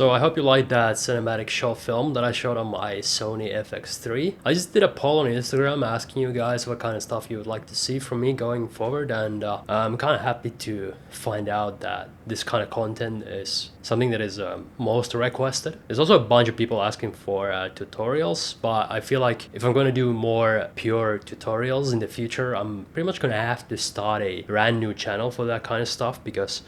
So I hope you liked that cinematic short film that I shot on my Sony FX3. I just did a poll on Instagram asking you guys what kind of stuff you would like to see from me going forward, and I'm kind of happy to find out that this kind of content is something that is most requested. There's also a bunch of people asking for tutorials, but I feel like if I'm going to do more pure tutorials in the future, I'm pretty much going to have to start a brand new channel for that kind of stuff, because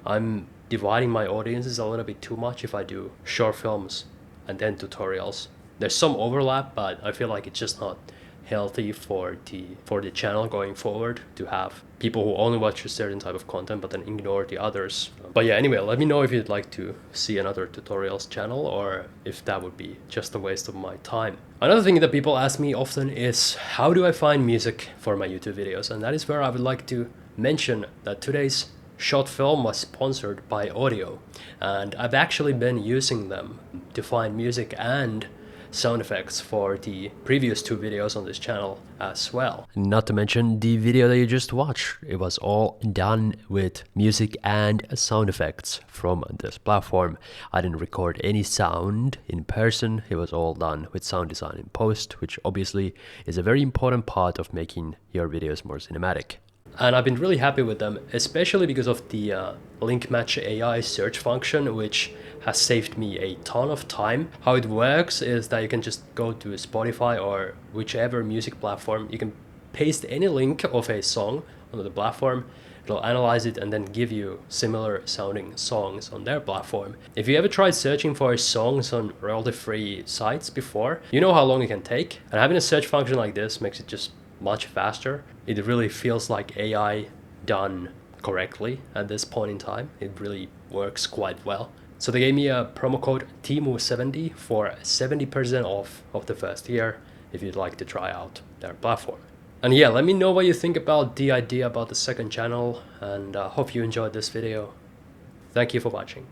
I'm dividing my audiences a little bit too much if I do short films and then tutorials. There's some overlap, but I feel like it's just not healthy for the channel going forward to have people who only watch a certain type of content but then ignore the others. But yeah, anyway, let me know if you'd like to see another tutorials channel or if that would be just a waste of my time. Another thing that people ask me often is how do I find music for my YouTube videos, and that is where I would like to mention that today's short film was sponsored by Audio, and I've actually been using them to find music and sound effects for the previous two videos on this channel as well. Not to mention the video that you just watched. It was all done with music and sound effects from this platform. I didn't record any sound in person. It was all done with sound design in post, which obviously is a very important part of making your videos more cinematic. And I've been really happy with them, especially because of the link match AI search function, which has saved me a ton of time. How it works is that you can just go to Spotify or whichever music platform, you can paste any link of a song onto the platform, it'll analyze it and then give you similar sounding songs on their platform. If you ever tried searching for songs on royalty-free sites before, you know how long it can take, and having a search function like this makes it just much faster. It really feels like AI done correctly at this point in time. It really works quite well. So they gave me a promo code teemu70 for 70% off of the first year if you'd like to try out their platform. And yeah, let me know what you think about the idea about the second channel, and hope you enjoyed this video. Thank you for watching.